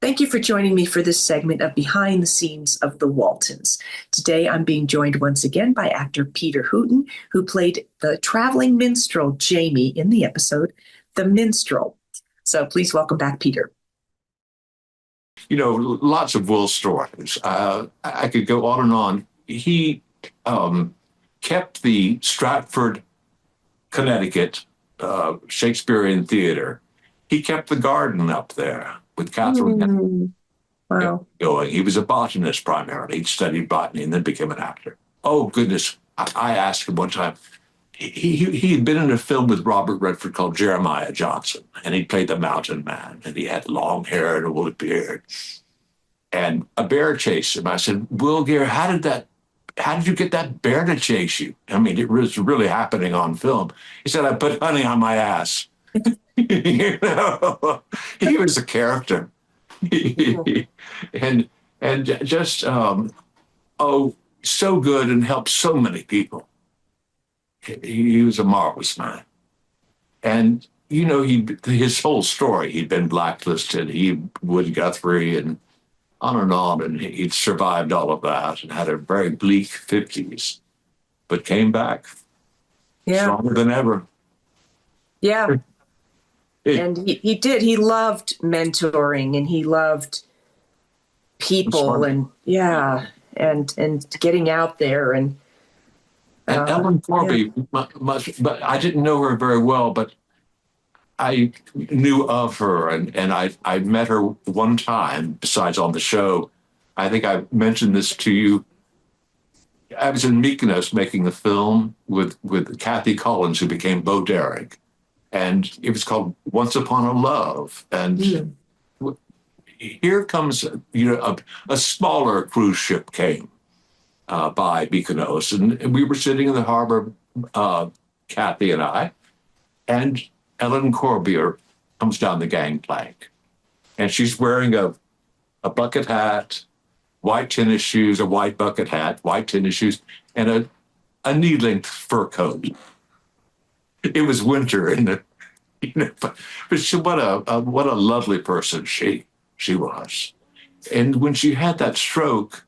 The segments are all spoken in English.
Thank you for joining me for this segment of Behind the Scenes of the Waltons. Today, I'm being joined once again by actor Peter Hooten, who played the traveling minstrel Jamie in the episode The Minstrel. So please welcome back, Peter. You know, lots of Will stories. I could go on and on. He kept the Stratford, Connecticut Shakespearean Theater. He kept the garden up there with Catherine. Wow. Going. He was a botanist primarily. He studied botany and then became an actor. Oh, goodness. I asked him one time. He had been in a film with Robert Redford called Jeremiah Johnson, and he played the mountain man, and he had long hair and a woolly beard. And a bear chased him. I said, Will Geer, how did you get that bear to chase you? I mean, it was really happening on film. He said, I put honey on my ass. You know, he was a character. and just so good and helped so many people. He was a marvelous man. And you know, his whole story, he'd been blacklisted, he Wood Guthrie and on, and he'd survived all of that and had a very bleak 50s, but came back stronger than ever. Yeah. And he did. He loved mentoring, and he loved people, and and getting out there. And Ellen Corby, but I didn't know her very well, but I knew of her, and I met her one time, besides on the show. I think I mentioned this to you. I was in Mykonos making a film with Kathy Collins, who became Bo Derek. And it was called Once Upon a Love. And here comes, a smaller cruise ship came by Mykonos. And we were sitting in the harbor, Kathy and I, and Ellen Corby comes down the gangplank. And she's wearing a bucket hat, white tennis shoes, a white bucket hat, white tennis shoes, and a knee-length fur coat. It was winter, and but she, what a lovely person she was. And when she had that stroke,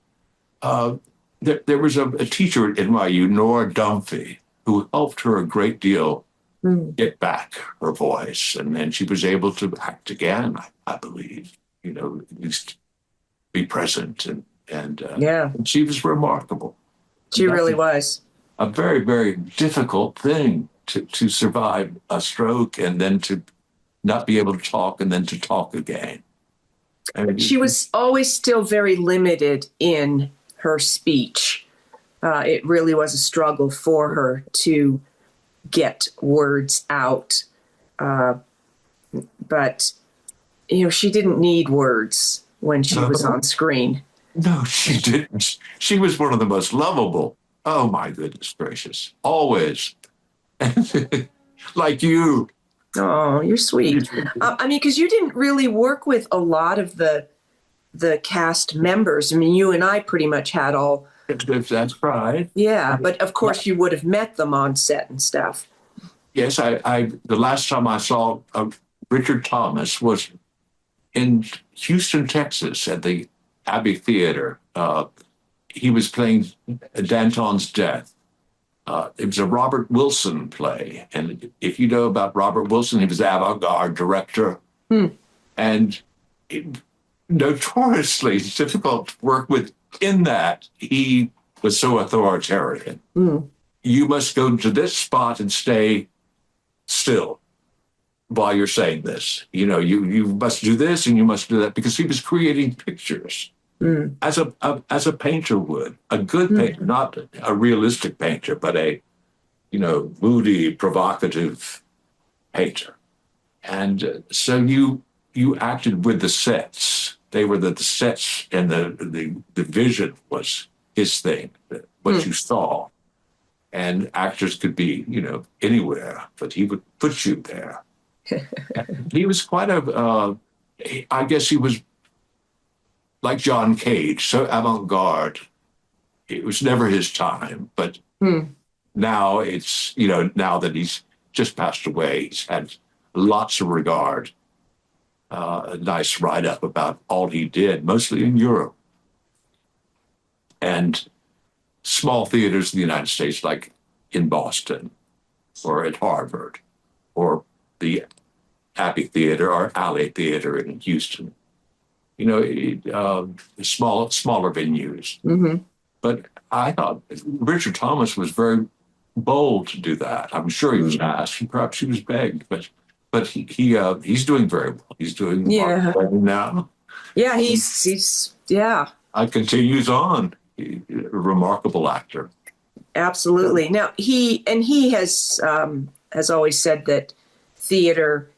there was a teacher at NYU, Nora Dunphy, who helped her a great deal get back her voice, and then she was able to act again. I believe, at least be present, and she was remarkable. She really was. A very, very difficult thing to survive a stroke and then to not be able to talk and then to talk again. She was always still very limited in her speech. It really was a struggle for her to get words out. But, she didn't need words when she was on screen. No, she didn't. She was one of the most lovable. Oh, my goodness gracious. Always. Like you. Oh, you're sweet. Because you didn't really work with a lot of the cast members. I mean, you and I pretty much had all. That's right. Yeah, but of course you would have met them on set and stuff. Yes, the last time I saw Richard Thomas was in Houston, Texas, at the Abbey Theater. He was playing Danton's Death. It was a Robert Wilson play. And if you know about Robert Wilson, he was the avant-garde director. And notoriously difficult to work with in that he was so authoritarian. You must go to this spot and stay still while you're saying this. You must do this and you must do that, because he was creating pictures. As a painter would, a good painter, not a realistic painter, but a, moody, provocative painter. And so you acted with the sets. They were the sets, and the vision was his thing, what you saw. And actors could be, anywhere, but he would put you there. He was quite I guess he was like John Cage, so avant-garde. It was never his time, but now it's, now that he's just passed away, he's had lots of regard a nice write-up about all he did, mostly in Europe. And small theaters in the United States, like in Boston or at Harvard or the Abbey Theater or Alley Theater in Houston, smaller venues. Mm-hmm. But I thought Richard Thomas was very bold to do that. I'm sure he was asked, and perhaps he was begged, but he's doing very well. He's doing well now. Yeah, he's Continues on. A remarkable actor. Absolutely. Now he has always said that theater,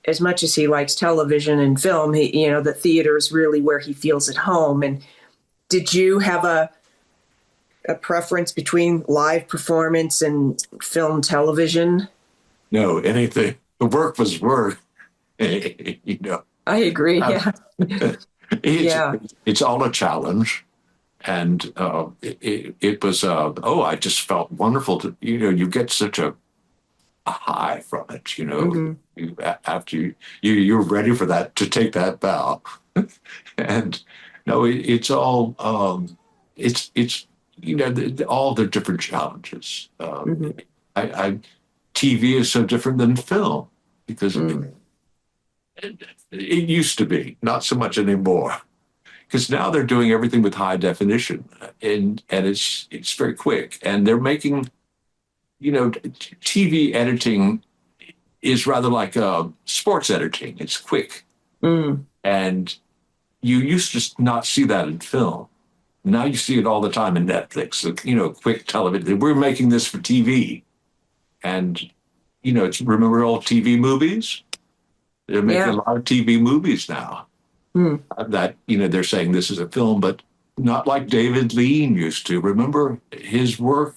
as much as he likes television and film, the theater is really where he feels at home. And did you have a preference between live performance and film television? No, anything. The work was work. I agree. Yeah. It's all a challenge. And it was, I just felt wonderful to, you get such a high from it, Mm-hmm. After you're ready for that, to take that bow. And no, it's all, it's all the different challenges. Mm-hmm. TV is so different than film because it used to be, not so much anymore. Because now they're doing everything with high definition, and it's very quick, and they're making, TV editing is rather like sports editing. It's quick, and you used to not see that in film. Now you see it all the time in Netflix. Quick television. We're making this for TV, and remember old TV movies? They're making a lot of TV movies now. That, they're saying this is a film, but not like David Lean used to. Remember his work,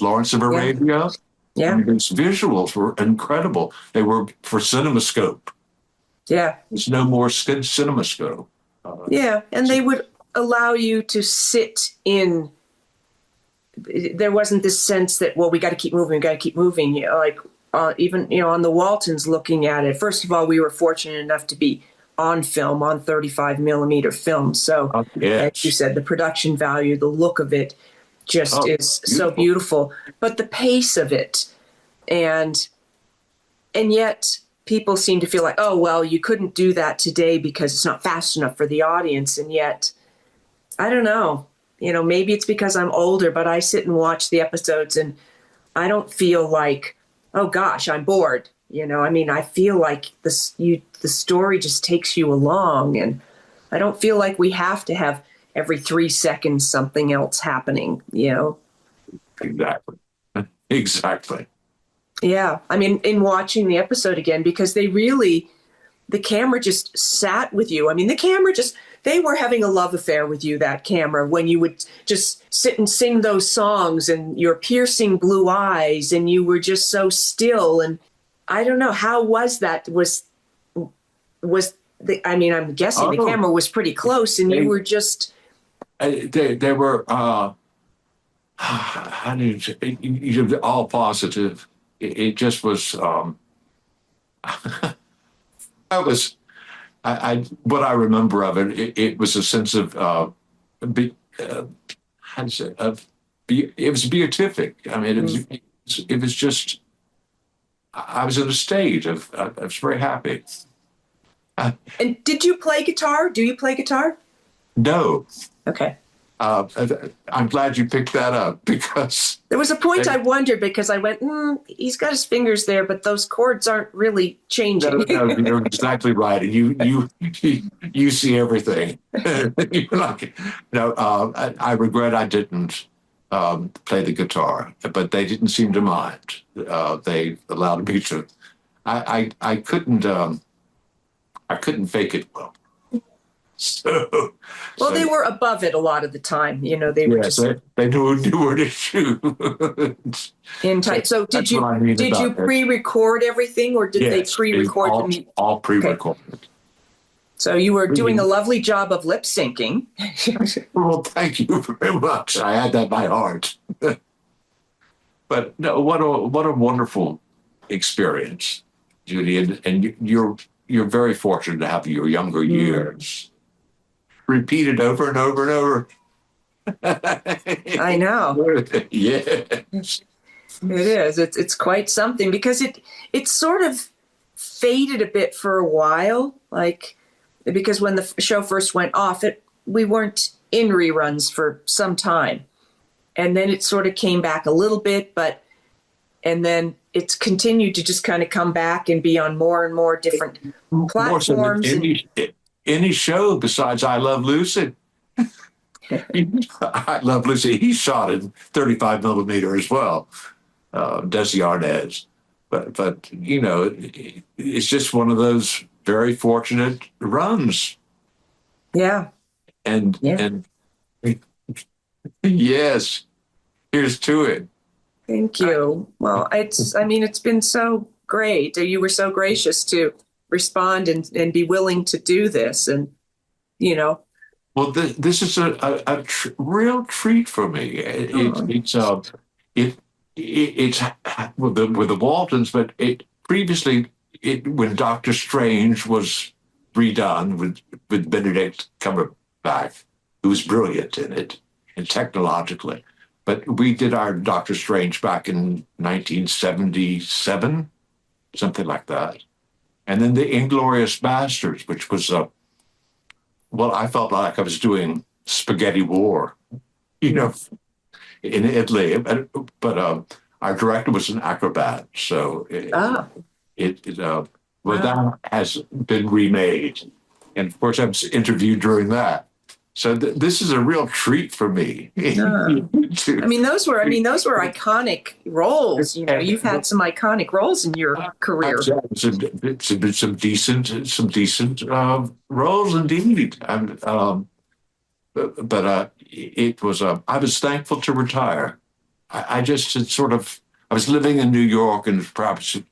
Lawrence of Arabia? Yeah. I mean, his visuals were incredible. They were for CinemaScope. Yeah. There's no more CinemaScope. And they would allow you to sit in. There wasn't this sense that, well, we got to keep moving, even, on the Waltons looking at it. First of all, we were fortunate enough to be on film, on 35 millimeter film. So, as you said, the production value, the look of it just is so beautiful. But the pace of it, and yet people seem to feel like, oh, well, you couldn't do that today because it's not fast enough for the audience. And yet, I don't know, maybe it's because I'm older, but I sit and watch the episodes and I don't feel like, oh gosh, I'm bored. I feel like the story just takes you along, and I don't feel like we have to have every 3 seconds something else happening, Exactly. Yeah. In watching the episode again, because the camera just sat with you. They were having a love affair with you, that camera, when you would just sit and sing those songs and your piercing blue eyes, and you were just so still. And I don't know, how was that? I'm guessing the camera was pretty close, and you were just. They were, all positive. It just was, what I remember of it was a sense of, it was beatific. It was just, I was in a state of, I was very happy. And did you play guitar? Do you play guitar? No. Okay. I'm glad you picked that up, because there was a point I wondered, because I went, he's got his fingers there, but those chords aren't really changing. No, you're exactly right. You see everything. You're like, I regret I didn't play the guitar, but they didn't seem to mind. They allowed me to. I couldn't fake it well. They were above it a lot of the time. They were they knew where to shoot. In tight. So did you pre-record everything, or did they pre-record them? All pre-recorded. Okay. So you were doing a lovely job of lip syncing. Well, thank you very much. I had that by heart. But no, what a wonderful experience, Judy, and you're very fortunate to have your younger years repeated over and over and over. I know. Yes. It is. It's quite something because it sort of faded a bit for a while, like because when the show first went off, we weren't in reruns for some time, and then it sort of came back a little bit, and then it's continued to just kind of come back and be on more and more different platforms. Any show besides I Love Lucy. I Love Lucy. He shot in 35 millimeter as well. Desi Arnaz. But you know, it's just one of those very fortunate runs. Yeah. And yes, here's to it. Thank you. Well, it's been so great. You were so gracious to respond and be willing to do this. And, you know. Well, this is a real treat for me. It's with the Waltons, but when Doctor Strange was redone with Benedict Cumberbatch, who was brilliant in it and technologically. But we did our Doctor Strange back in 1977, something like that. And then the Inglorious Bastards, which was I felt like I was doing spaghetti war, you know, in Italy. But our director was an acrobat, so that has been remade, and of course I was interviewed during that. So this is a real treat for me. Those were iconic roles. You know, you've had some iconic roles in your career. Some decent roles indeed. But it was. I was thankful to retire. I was living in New York, and perhaps it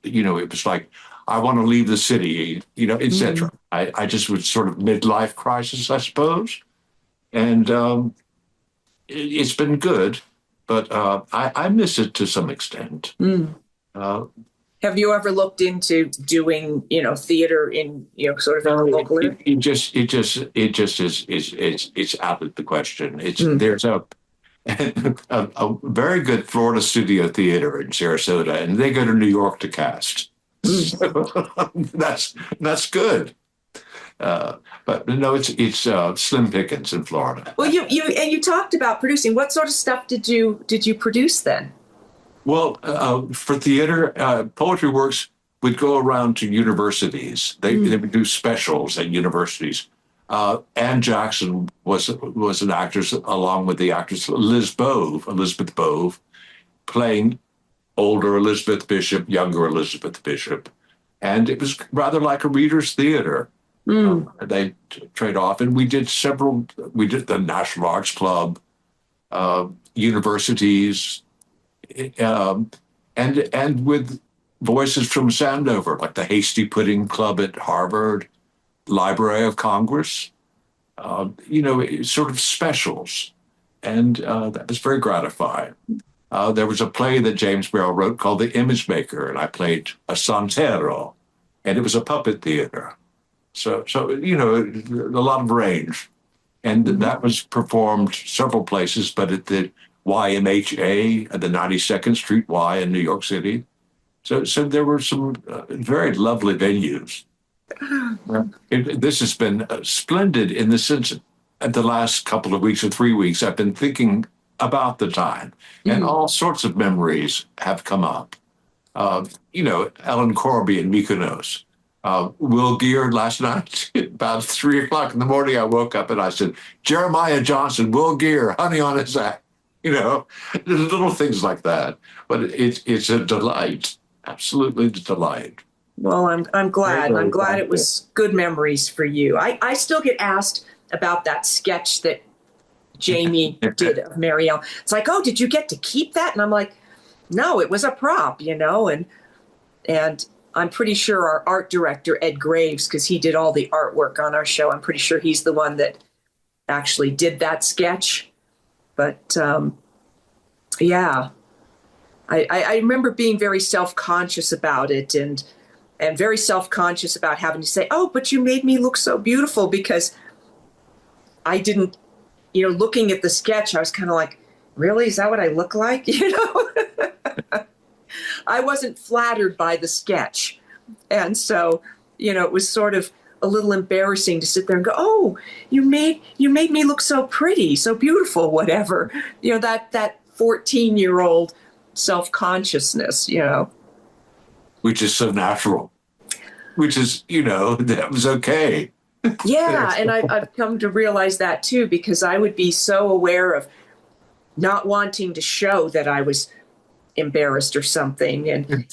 was like I want to leave the city, etc. I just was sort of midlife crisis, I suppose. And it's been good, but I miss it to some extent. Have you ever looked into doing, theater in, sort of in the local area? It just it's out of the question. There's a very good Florida studio theater in Sarasota, and they go to New York to cast. So that's good. But no, it's slim pickings in Florida. Well, you talked about producing. What sort of stuff did you produce then? Well, for theater, Poetry Works would go around to universities. They would do specials at universities. Ann Jackson was an actress, along with the actress Elizabeth Bove, playing older Elizabeth Bishop, younger Elizabeth Bishop, and it was rather like a reader's theater. They trade off, and we did several. We did the National Arts Club, universities, and with voices from Sandover, like the Hasty Pudding Club at Harvard, Library of Congress. Sort of specials, and that was very gratifying. There was a play that James Barrow wrote called The Image Maker, and I played a Santero, and it was a puppet theater. So a lot of range. And that was performed several places, but at the YMHA at the 92nd Street Y in New York City. So there were some very lovely venues. This has been splendid in the sense at the last couple of weeks or 3 weeks, I've been thinking about the time, and all sorts of memories have come up. Ellen Corby in Mykonos. Will Geer last night, about 3:00 in the morning, I woke up and I said, Jeremiah Johnson, Will Geer, honey on his act. Little things like that. But it's a delight, absolutely a delight. Well, I'm glad. I'm glad it was good memories for you. I still get asked about that sketch that Jamie did of Marielle. It's like, oh, did you get to keep that? And I'm like, no, it was a prop, and I'm pretty sure our art director, Ed Graves, because he did all the artwork on our show, I'm pretty sure he's the one that actually did that sketch. But I remember being very self-conscious about it. And and very self-conscious about having to say, oh, but you made me look so beautiful, because I didn't, looking at the sketch, I was kind of like, really? Is that what I look like? I wasn't flattered by the sketch. And so, it was sort of a little embarrassing to sit there and go, oh, you made me look so pretty, so beautiful, whatever. That 14-year-old self-consciousness, Which is so natural, which is, that was okay. Yeah, and I've come to realize that too, because I would be so aware of not wanting to show that I was embarrassed or something, and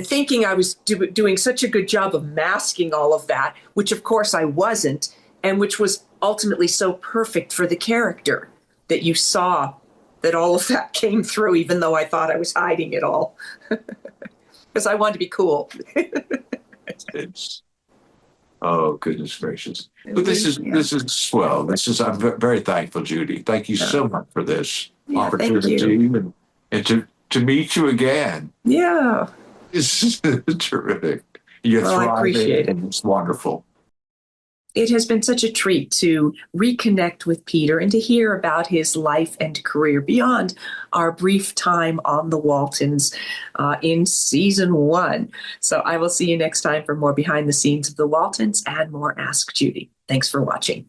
thinking I was doing such a good job of masking all of that, which of course I wasn't, and which was ultimately so perfect for the character, that you saw that all of that came through, even though I thought I was hiding it all, because I wanted to be cool. Oh, goodness gracious. But this is swell. I'm very thankful, Judy. Thank you so much for this opportunity and to meet you again. Yeah. This is terrific. You're thriving. I appreciate it. It's wonderful. It has been such a treat to reconnect with Peter and to hear about his life and career beyond our brief time on the Waltons in season 1. So I will see you next time for more behind the scenes of the Waltons and more Ask Judy. Thanks for watching.